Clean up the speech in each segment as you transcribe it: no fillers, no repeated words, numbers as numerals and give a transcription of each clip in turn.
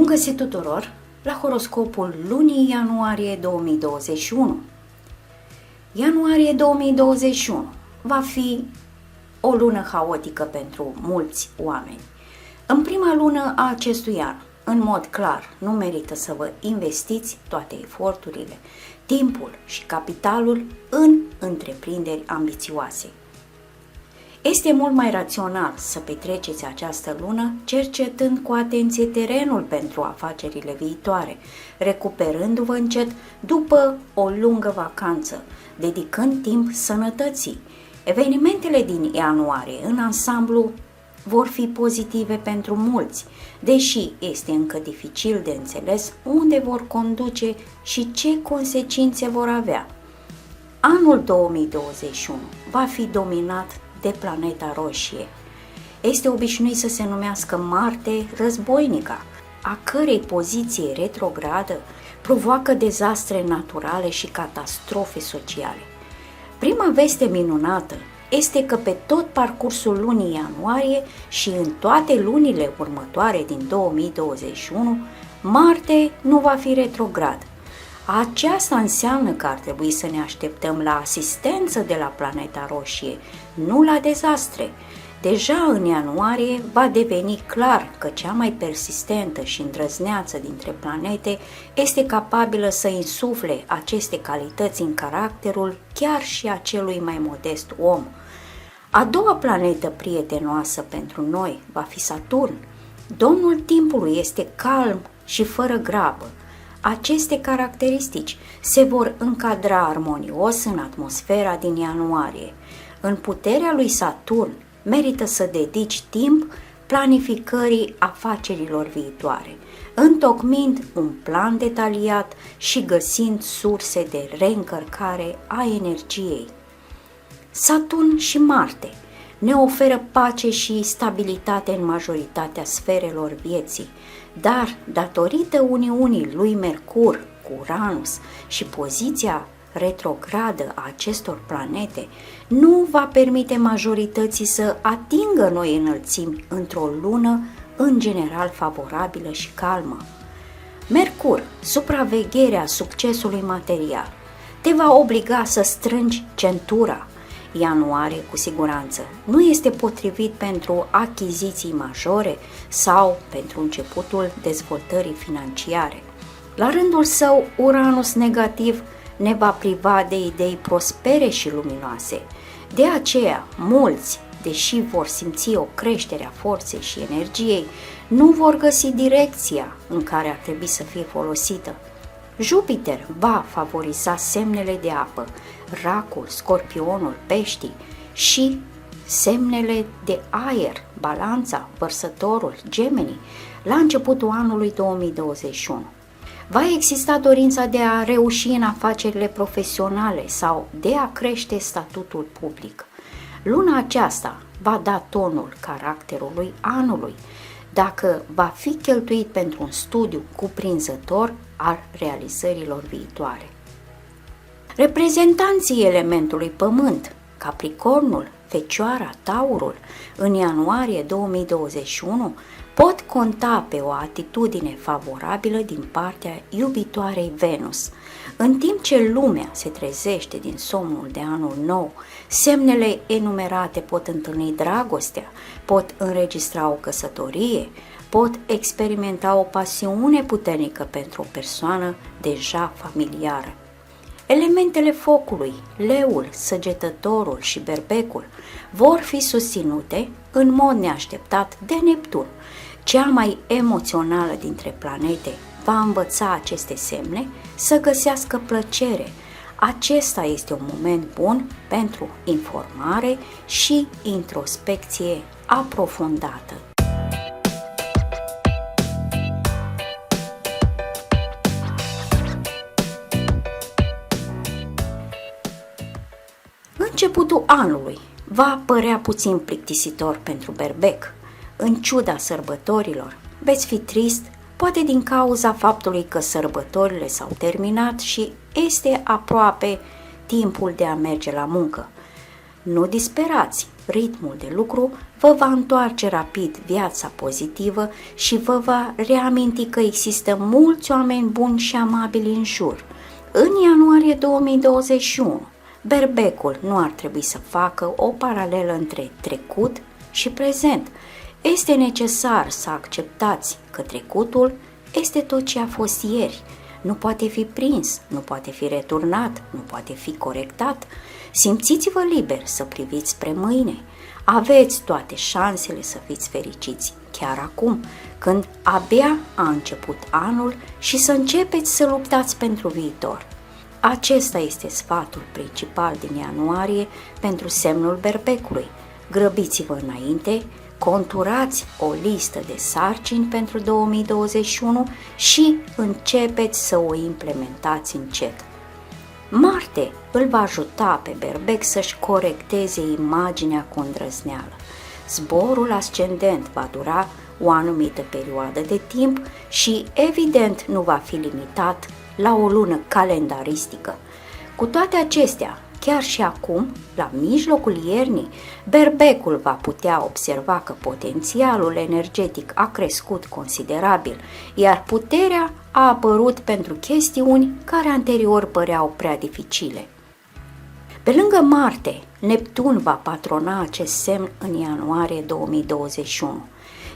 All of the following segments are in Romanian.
Bun găsit tuturor la horoscopul lunii ianuarie 2021. Ianuarie 2021 va fi o lună haotică pentru mulți oameni. În prima lună a acestui an, în mod clar, nu merită să vă investiți toate eforturile, timpul și capitalul în întreprinderi ambițioase. Este mult mai rațional să petreceți această lună cercetând cu atenție terenul pentru afacerile viitoare, recuperându-vă încet după o lungă vacanță, dedicând timp sănătății. Evenimentele din ianuarie, în ansamblu, vor fi pozitive pentru mulți, deși este încă dificil de înțeles unde vor conduce și ce consecințe vor avea. Anul 2021 va fi dominat de planeta roșie. Este obișnuit să se numească Marte războinica, a cărei poziție retrogradă provoacă dezastre naturale și catastrofe sociale. Prima veste minunată este că pe tot parcursul lunii ianuarie și în toate lunile următoare din 2021, Marte nu va fi retrograd. Aceasta înseamnă că ar trebui să ne așteptăm la asistență de la planeta roșie, nu la dezastre. Deja în ianuarie va deveni clar că cea mai persistentă și îndrăzneață dintre planete este capabilă să insufle aceste calități în caracterul chiar și a celui mai modest om. A doua planetă prietenoasă pentru noi va fi Saturn. Domnul timpului este calm și fără grabă. Aceste caracteristici se vor încadra armonios în atmosfera din ianuarie. În puterea lui Saturn merită să dedici timp planificării afacerilor viitoare, întocmind un plan detaliat și găsind surse de reîncărcare a energiei. Saturn și Marte ne oferă pace și stabilitate în majoritatea sferelor vieții, dar datorită uniunii lui Mercur cu Uranus și poziția retrogradă a acestor planete, nu va permite majorității să atingă noi înălțimi într-o lună în general favorabilă și calmă. Mercur, supravegherea succesului material, te va obliga să strângi centura. Ianuarie, cu siguranță, nu este potrivit pentru achiziții majore sau pentru începutul dezvoltării financiare. La rândul său, Uranus negativ ne va priva de idei prospere și luminoase. De aceea, mulți, deși vor simți o creștere a forței și energiei, nu vor găsi direcția în care ar trebui să fie folosită. Jupiter va favoriza semnele de apă, Racul, Scorpionul, Peștii și semnele de aer, Balanța, Vărsătorul, Gemenii, la începutul anului 2021. Va exista dorința de a reuși în afacerile profesionale sau de a crește statutul public. Luna aceasta va da tonul caracterului anului, dacă va fi cheltuit pentru un studiu cuprinzător al realizărilor viitoare. Reprezentanții elementului Pământ, Capricornul, Fecioara, Taurul, în ianuarie 2021 pot conta pe o atitudine favorabilă din partea iubitoarei Venus. În timp ce lumea se trezește din somnul de anul nou, semnele enumerate pot întâlni dragostea, pot înregistra o căsătorie, pot experimenta o pasiune puternică pentru o persoană deja familiară. Elementele focului, leul, săgetătorul și berbecul vor fi susținute în mod neașteptat de Neptun. Cea mai emoțională dintre planete va învăța aceste semne să găsească plăcere. Acesta este un moment bun pentru informare și introspecție aprofundată. Începutul anului va părea puțin plictisitor pentru berbec. În ciuda sărbătorilor, veți fi trist, poate din cauza faptului că sărbătorile s-au terminat și este aproape timpul de a merge la muncă. Nu disperați, ritmul de lucru vă va întoarce rapid viața pozitivă și vă va reaminti că există mulți oameni buni și amabili în jur. În ianuarie 2021, berbecul nu ar trebui să facă o paralelă între trecut și prezent. Este necesar să acceptați că trecutul este tot ce a fost ieri. Nu poate fi prins, nu poate fi returnat, nu poate fi corectat. Simțiți-vă liber să priviți spre mâine. Aveți toate șansele să fiți fericiți chiar acum, când abia a început anul și să începeți să luptați pentru viitor. Acesta este sfatul principal din ianuarie pentru semnul berbecului. Grăbiți-vă înainte, conturați o listă de sarcini pentru 2021 și începeți să o implementați încet. Marte îl va ajuta pe berbec să-și corecteze imaginea cu îndrăzneală. Zborul ascendent va dura o anumită perioadă de timp și, evident, nu va fi limitat la o lună calendaristică. Cu toate acestea, chiar și acum, la mijlocul iernii, berbecul va putea observa că potențialul energetic a crescut considerabil, iar puterea a apărut pentru chestiuni care anterior păreau prea dificile. Pe lângă Marte, Neptun va patrona acest semn în ianuarie 2021.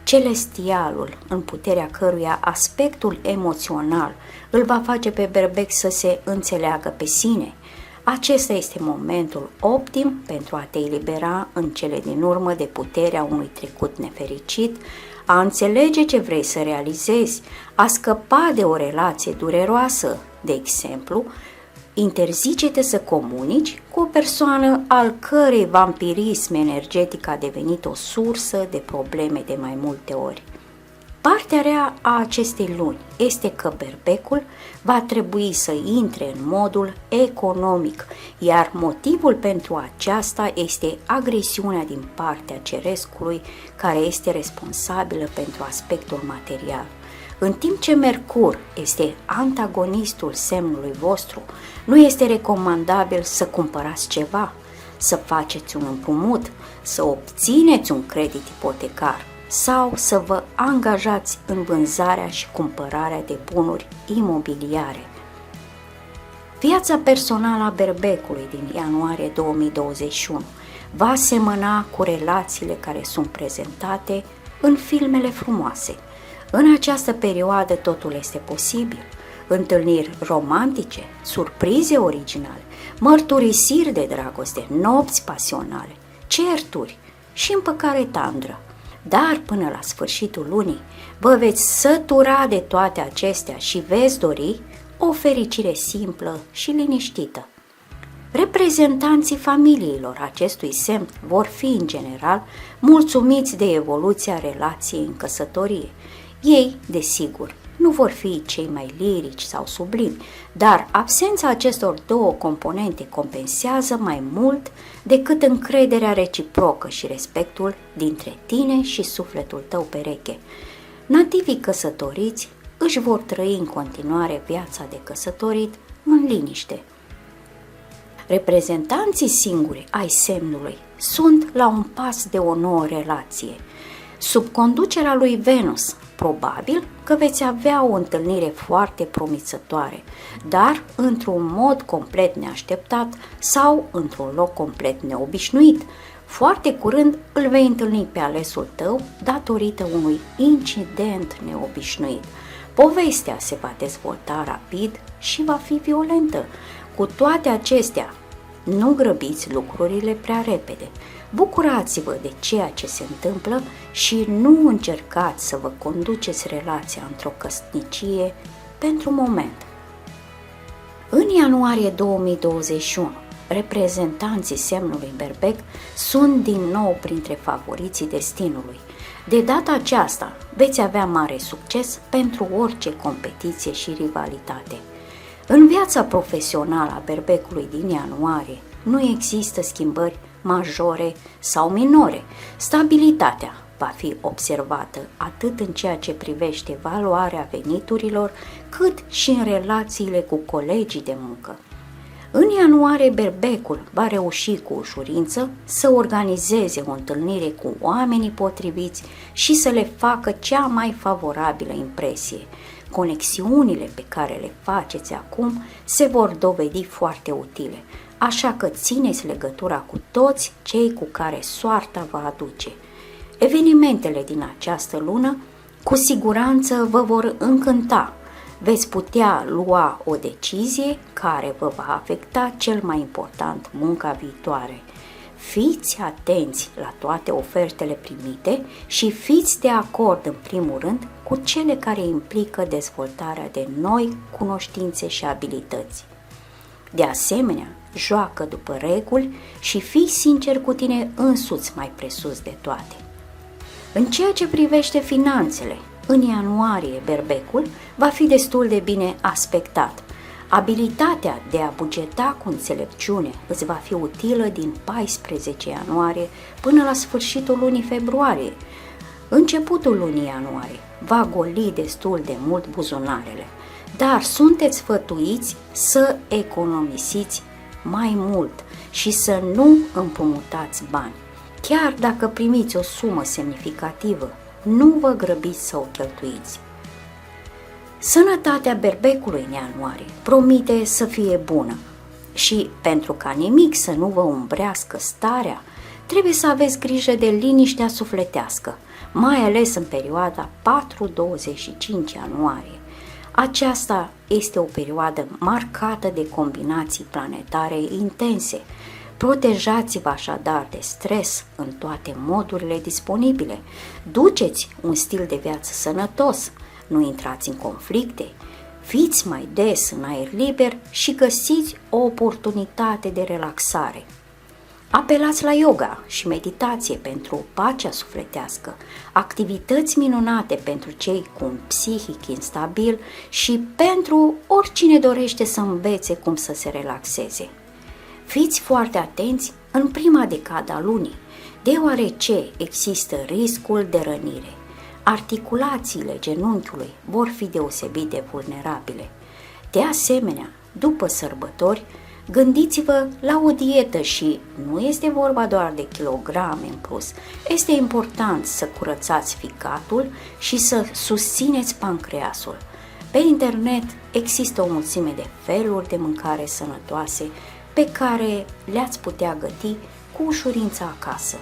Celestialul, în puterea căruia aspectul emoțional îl va face pe berbec să se înțeleagă pe sine. Acesta este momentul optim pentru a te elibera în cele din urmă de puterea unui trecut nefericit, a înțelege ce vrei să realizezi, a scăpa de o relație dureroasă, de exemplu, interzice-te să comunici cu o persoană al cărei vampirism energetic a devenit o sursă de probleme de mai multe ori. Partea rea a acestei luni este că berbecul va trebui să intre în modul economic, iar motivul pentru aceasta este agresiunea din partea cerescului care este responsabilă pentru aspectul material. În timp ce Mercur este antagonistul semnului vostru, nu este recomandabil să cumpărați ceva, să faceți un împrumut, să obțineți un credit ipotecar sau să vă angajați în vânzarea și cumpărarea de bunuri imobiliare. Viața personală a berbecului din ianuarie 2021 va semăna cu relațiile care sunt prezentate în filmele frumoase. În această perioadă totul este posibil. Întâlniri romantice, surprize originale, mărturisiri de dragoste, nopți pasionale, certuri și împăcare tandră. Dar până la sfârșitul lunii vă veți sătura de toate acestea și veți dori o fericire simplă și liniștită. Reprezentanții familiilor acestui semn vor fi, în general, mulțumiți de evoluția relației în căsătorie. Ei, desigur, nu vor fi cei mai lirici sau sublimi, dar absența acestor două componente compensează mai mult decât încrederea reciprocă și respectul dintre tine și sufletul tău pereche. Nativii căsătoriți își vor trăi în continuare viața de căsătorit în liniște. Reprezentanții singuri ai semnului sunt la un pas de o nouă relație. Sub conducerea lui Venus, probabil că veți avea o întâlnire foarte promițătoare, dar într-un mod complet neașteptat sau într-un loc complet neobișnuit. Foarte curând îl vei întâlni pe alesul tău datorită unui incident neobișnuit. Povestea se va dezvolta rapid și va fi violentă. Cu toate acestea, nu grăbiți lucrurile prea repede. Bucurați-vă de ceea ce se întâmplă și nu încercați să vă conduceți relația într-o căsnicie pentru moment. În ianuarie 2021, reprezentanții semnului berbec sunt din nou printre favoriții destinului. De data aceasta veți avea mare succes pentru orice competiție și rivalitate. În viața profesională a berbecului din ianuarie nu există schimbări majore sau minore. Stabilitatea va fi observată atât în ceea ce privește valoarea veniturilor, cât și în relațiile cu colegii de muncă. În ianuarie, berbecul va reuși cu ușurință să organizeze o întâlnire cu oamenii potriviți și să le facă cea mai favorabilă impresie. Conexiunile pe care le faceți acum se vor dovedi foarte utile, așa că țineți legătura cu toți cei cu care soarta vă aduce. Evenimentele din această lună cu siguranță vă vor încânta. Veți putea lua o decizie care vă va afecta cel mai important, munca viitoare. Fiți atenți la toate ofertele primite și fiți de acord în primul rând cu cele care implică dezvoltarea de noi cunoștințe și abilități. De asemenea, joacă după reguli și fii sincer cu tine însuți mai presus de toate. În ceea ce privește finanțele, în ianuarie berbecul va fi destul de bine aspectat. Abilitatea de a bugeta cu înțelepciune îți va fi utilă din 14 ianuarie până la sfârșitul lunii februarie. Începutul lunii ianuarie va goli destul de mult buzunarele, dar sunteți sfătuiți să economisiți mai mult și să nu împrumutați bani. Chiar dacă primiți o sumă semnificativă, nu vă grăbiți să o cheltuiți. Sănătatea berbecului în ianuarie promite să fie bună și pentru ca nimic să nu vă umbrească starea, trebuie să aveți grijă de liniștea sufletească, mai ales în perioada 4-25 ianuarie. Aceasta este o perioadă marcată de combinații planetare intense. Protejați-vă așadar de stres în toate modurile disponibile. Duceți un stil de viață sănătos, nu intrați în conflicte, fiți mai des în aer liber și găsiți o oportunitate de relaxare. Apelați la yoga și meditație pentru pacea sufletească, activități minunate pentru cei cu un psihic instabil și pentru oricine dorește să învețe cum să se relaxeze. Fiți foarte atenți în prima decadă a lunii, deoarece există riscul de rănire. Articulațiile genunchiului vor fi deosebit de vulnerabile. De asemenea, după sărbători, gândiți-vă la o dietă și nu este vorba doar de kilograme în plus. Este important să curățați ficatul și să susțineți pancreasul. Pe internet există o mulțime de feluri de mâncare sănătoase pe care le-ați putea găti cu ușurință acasă.